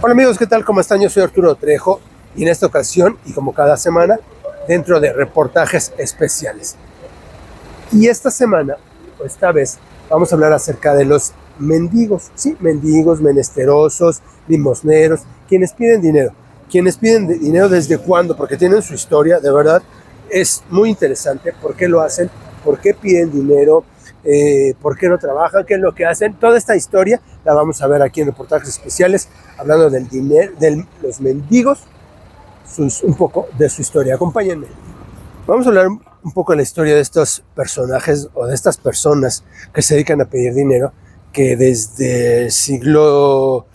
Hola amigos, ¿qué tal? ¿Cómo están? Yo soy Arturo Trejo y en esta ocasión, y como cada semana, dentro de reportajes especiales. Y esta semana, o esta vez, vamos a hablar acerca de los mendigos, sí, mendigos, menesterosos, limosneros, quienes piden dinero. Quienes piden dinero desde cuándo, porque tienen su historia, de verdad, es muy interesante. ¿Por qué lo hacen? ¿Por qué piden dinero? ¿Por qué no trabajan? ¿Qué es lo que hacen? Toda esta historia la vamos a ver aquí en reportajes especiales, hablando del dinero, de los mendigos, un poco de su historia. Acompáñenme. Vamos a hablar un poco de la historia de estos personajes o de estas personas que se dedican a pedir dinero, que desde el siglo,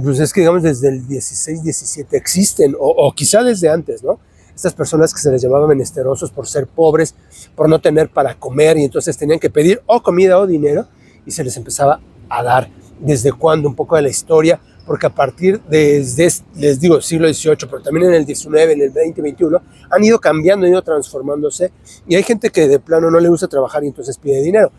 pues es que digamos desde el 16, 17 existen, o quizá desde antes, ¿no? Estas personas que se les llamaba menesterosos por ser pobres, por no tener para comer, y entonces tenían que pedir o comida o dinero, y se les empezaba a dar. ¿Desde cuándo? Un poco de la historia, porque a partir desde, les digo, siglo XVIII, pero también en el XIX, en el XX, XXI, han ido cambiando, han ido transformándose, y hay gente que de plano no le gusta trabajar y entonces pide dinero.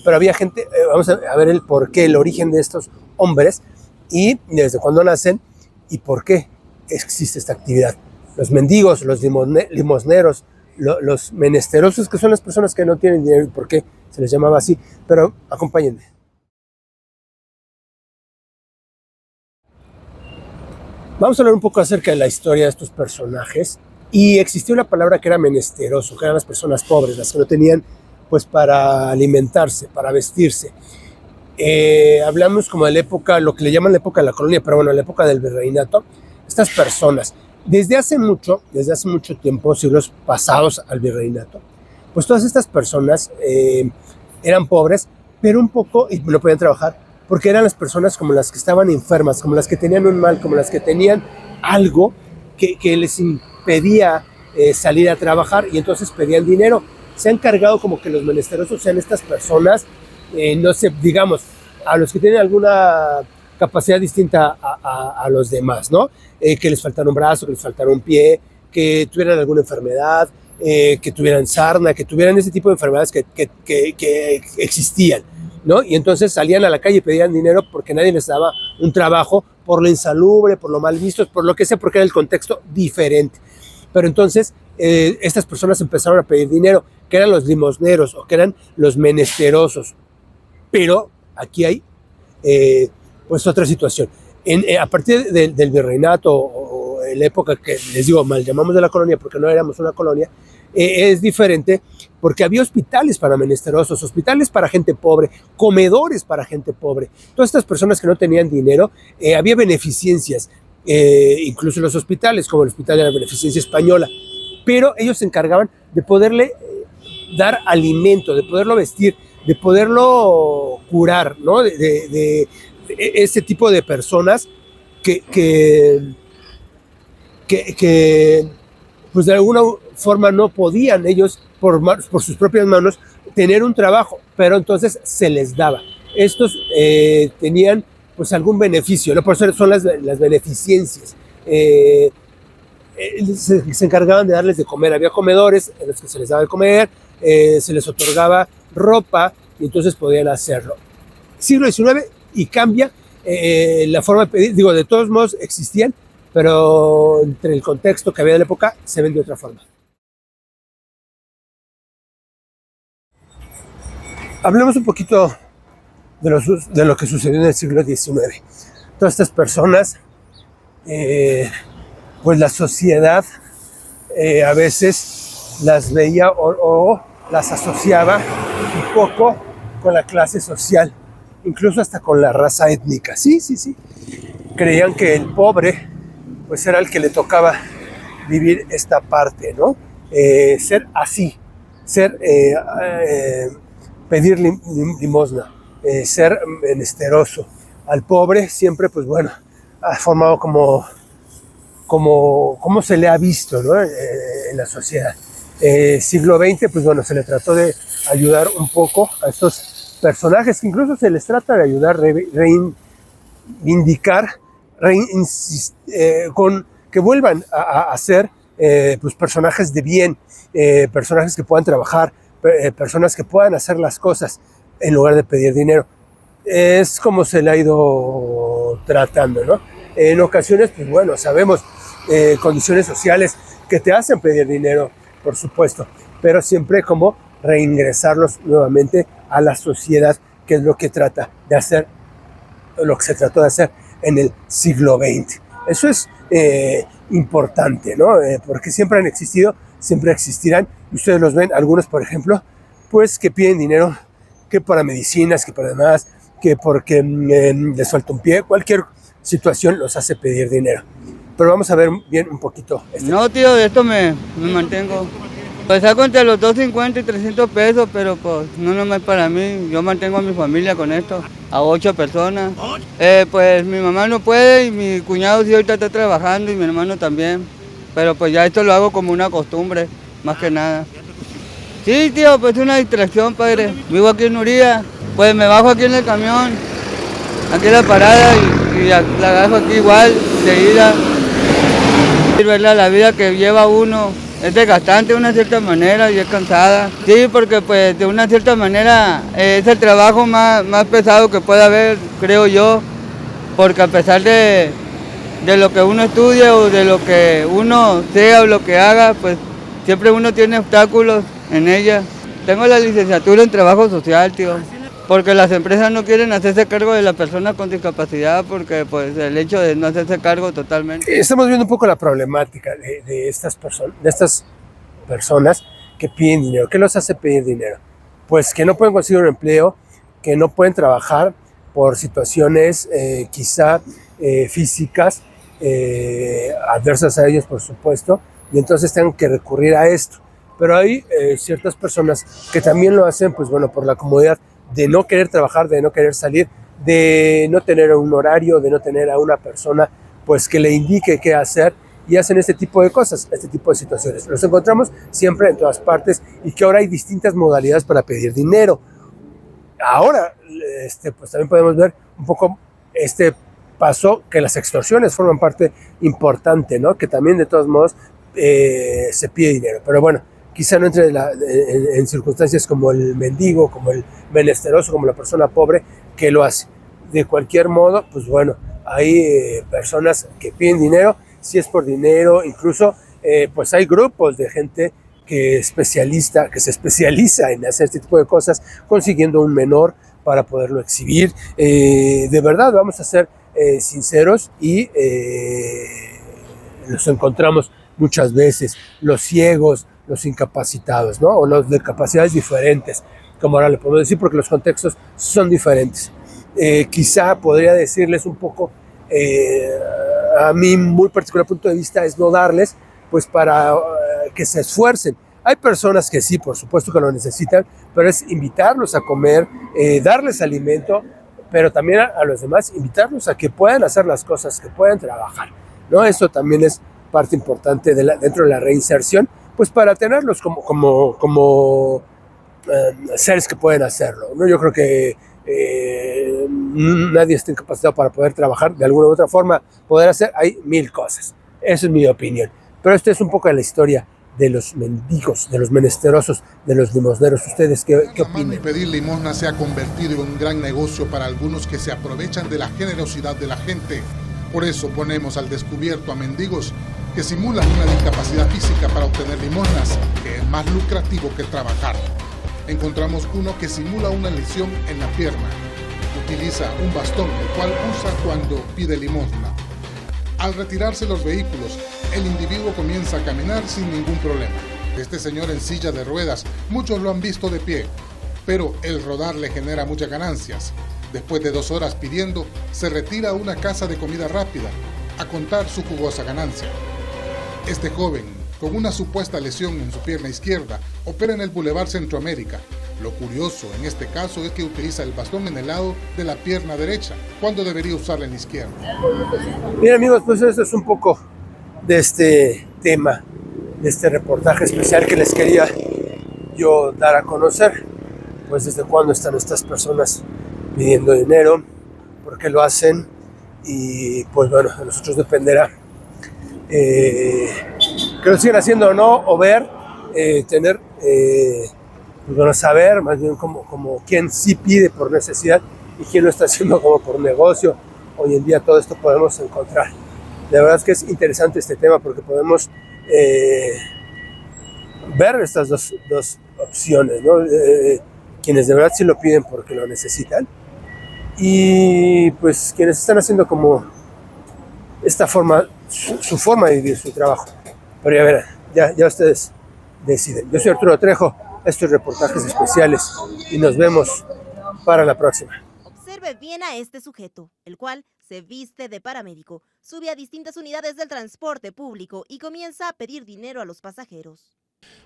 Pero había gente, vamos a ver el porqué, el origen de estos hombres, y desde cuándo nacen, y por qué existe esta actividad. Los mendigos, los limosneros, los menesterosos, que son las personas que no tienen dinero, y por qué se les llamaba así. Pero acompáñenme. Vamos a hablar un poco acerca de la historia de estos personajes. Y existía una palabra que era menesteroso, que eran las personas pobres, las que no tenían pues para alimentarse, para vestirse. Hablamos como de la época, lo que le llaman la época de la colonia, pero bueno, la época del virreinato. Estas personas, desde hace mucho tiempo, siglos pasados al virreinato, pues todas estas personas eran pobres, pero un poco, y no podían trabajar, porque eran las personas como las que estaban enfermas, como las que tenían un mal, como las que tenían algo que les impedía salir a trabajar, y entonces pedían dinero. Se han encargado como que los menesterosos sean estas personas, no sé, digamos, a los que tienen alguna capacidad distinta a los demás, ¿no? Que les faltara un brazo, que les faltara un pie, que tuvieran alguna enfermedad, que tuvieran sarna, que tuvieran ese tipo de enfermedades que existían, ¿no? Y entonces salían a la calle y pedían dinero porque nadie les daba un trabajo por lo insalubre, por lo mal vistos, por lo que sea, porque era el contexto diferente. Pero entonces estas personas empezaron a pedir dinero, que eran los limosneros o que eran los menesterosos. Pero aquí hay pues otra situación. A partir del virreinato o en la época que les digo, mal llamamos de la colonia porque no éramos una colonia, es diferente porque había hospitales para menesterosos, hospitales para gente pobre, comedores para gente pobre. Todas estas personas que no tenían dinero, había beneficencias, incluso en los hospitales, como el Hospital de la Beneficencia Española, pero ellos se encargaban de poderle dar alimento, de poderlo vestir, de poderlo curar, ¿no? De ese tipo de personas que pues de alguna forma no podían ellos por sus propias manos tener un trabajo, pero entonces se les daba. Estos tenían pues algún beneficio, ¿no? Por eso son las beneficencias. Se encargaban de darles de comer. Había comedores en los que se les daba de comer, se les otorgaba ropa y entonces podían hacerlo. Siglo XIX y cambia la forma de pedir. Digo, de todos modos existían, pero entre el contexto que había de la época se ven de otra forma. Hablemos un poquito de lo que sucedió en el siglo XIX. Todas estas personas, pues la sociedad a veces las veía o las asociaba un poco con la clase social, incluso hasta con la raza étnica. Sí. Creían que el pobre pues era el que le tocaba vivir esta parte, ¿no? Ser así, pedir limosna, ser menesteroso. Al pobre siempre, pues bueno, ha formado como se le ha visto, ¿no? En la sociedad. Siglo XX, pues bueno, se le trató de ayudar un poco a estos personajes, que incluso se les trata de ayudar, reivindicar, con que vuelvan a ser pues personajes de bien, personajes que puedan trabajar, personas que puedan hacer las cosas en lugar de pedir dinero. Es como se le ha ido tratando, ¿no? En ocasiones, pues bueno, sabemos condiciones sociales que te hacen pedir dinero, por supuesto, pero siempre como reingresarlos nuevamente a la sociedad, que es lo que trata de hacer, lo que se trató de hacer en el siglo XX. Eso es importante, ¿no? Porque siempre han existido, siempre existirán, y ustedes los ven, algunos, por ejemplo, pues que piden dinero, que para medicinas, que para demás, que porque les falta un pie, cualquier situación los hace pedir dinero. Pero vamos a ver bien un poquito. No, tío, de esto me mantengo. Pues saco entre los 250 y 300 pesos, pero pues no nomás para mí. Yo mantengo a mi familia con esto, a 8 personas. Pues mi mamá no puede y mi cuñado sí ahorita está trabajando y mi hermano también. Pero pues ya esto lo hago como una costumbre, más que nada. Sí, tío, pues es una distracción, padre. Vivo aquí en Uría, pues me bajo aquí en el camión, aquí en la parada y la dejo aquí igual, de ida. Y verla la vida que lleva uno. Es desgastante de una cierta manera y es cansada. Sí, porque pues de una cierta manera es el trabajo más pesado que puede haber, creo yo. Porque a pesar de lo que uno estudia o de lo que uno sea o lo que haga, pues siempre uno tiene obstáculos en ella. Tengo la licenciatura en trabajo social, tío. Porque las empresas no quieren hacerse cargo de las personas con discapacidad porque pues el hecho de no hacerse cargo totalmente. Estamos viendo un poco la problemática de estas personas que piden dinero. ¿Qué los hace pedir dinero? Pues que no pueden conseguir un empleo, que no pueden trabajar por situaciones quizá físicas adversas a ellos, por supuesto, y entonces tengan que recurrir a esto. Pero hay ciertas personas que también lo hacen, pues bueno, por la comodidad de no querer trabajar, de no querer salir, de no tener un horario, de no tener a una persona pues que le indique qué hacer, y hacen este tipo de cosas, este tipo de situaciones. Los encontramos siempre en todas partes y que ahora hay distintas modalidades para pedir dinero. Ahora, pues también podemos ver un poco paso que las extorsiones forman parte importante, ¿no? Que también de todos modos se pide dinero. Pero bueno, quizá no entre en circunstancias como el mendigo, como el menesteroso, como la persona pobre que lo hace. De cualquier modo, pues bueno, hay personas que piden dinero, si es por dinero, incluso pues hay grupos de gente que se especializa en hacer este tipo de cosas, consiguiendo un menor para poderlo exhibir. De verdad, vamos a ser sinceros y los encontramos muchas veces, los ciegos, los incapacitados, ¿no? O los de capacidades diferentes, como ahora le podemos decir, porque los contextos son diferentes. Quizá podría decirles un poco, a mi muy particular punto de vista, es no darles, pues para que se esfuercen. Hay personas que sí, por supuesto que lo necesitan, pero es invitarlos a comer, darles alimento, pero también a los demás invitarlos a que puedan hacer las cosas, que puedan trabajar, ¿no? Eso también es parte importante dentro de la reinserción, pues para tenerlos como seres que pueden hacerlo, ¿no? Yo creo que nadie está incapacitado para poder trabajar de alguna u otra forma, poder hacer, hay mil cosas. Esa es mi opinión. Pero esta es un poco de la historia de los mendigos, de los menesterosos, de los limosneros. ¿Ustedes qué opinan? Pedir limosna se ha convertido en un gran negocio para algunos que se aprovechan de la generosidad de la gente. Por eso ponemos al descubierto a mendigos que simulan una discapacidad física para obtener limosnas, que es más lucrativo que trabajar. Encontramos uno que simula una lesión en la pierna. Utiliza un bastón, el cual usa cuando pide limosna. Al retirarse los vehículos, el individuo comienza a caminar sin ningún problema. Este señor en silla de ruedas, muchos lo han visto de pie, pero el rodar le genera muchas ganancias. Después de 2 horas pidiendo, se retira a una casa de comida rápida a contar su jugosa ganancia. Este joven, con una supuesta lesión en su pierna izquierda, opera en el Boulevard Centroamérica. Lo curioso en este caso es que utiliza el bastón en el lado de la pierna derecha, cuando debería usarla en la izquierda. Bien, amigos, pues eso es un poco de este tema, de este reportaje especial que les quería yo dar a conocer. Pues desde cuándo están estas personas pidiendo dinero, por qué lo hacen, y pues bueno, a nosotros dependerá que lo sigan haciendo o no, o ver, tener, pues bueno, saber más bien como quién sí pide por necesidad y quién lo está haciendo como por negocio hoy en día todo esto podemos encontrar. La verdad es que es interesante este tema porque podemos ver estas dos opciones, ¿no? Quienes de verdad sí lo piden porque lo necesitan y pues quienes están haciendo como esta forma, su forma de vivir su trabajo. Pero ya verán, ya ustedes deciden. Yo soy Arturo Trejo, estos reportajes especiales y nos vemos para la próxima. Observe bien a este sujeto, el cual se viste de paramédico, sube a distintas unidades del transporte público y comienza a pedir dinero a los pasajeros.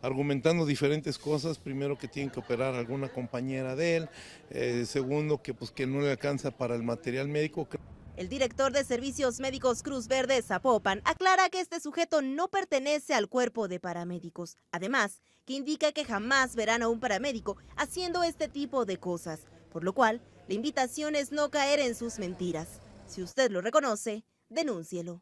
Argumentando diferentes cosas, primero que tienen que operar alguna compañera de él, segundo que no le alcanza para el material médico. El director de Servicios Médicos Cruz Verde Zapopan aclara que este sujeto no pertenece al cuerpo de paramédicos. Además, que indica que jamás verán a un paramédico haciendo este tipo de cosas, por lo cual la invitación es no caer en sus mentiras. Si usted lo reconoce, denúncielo.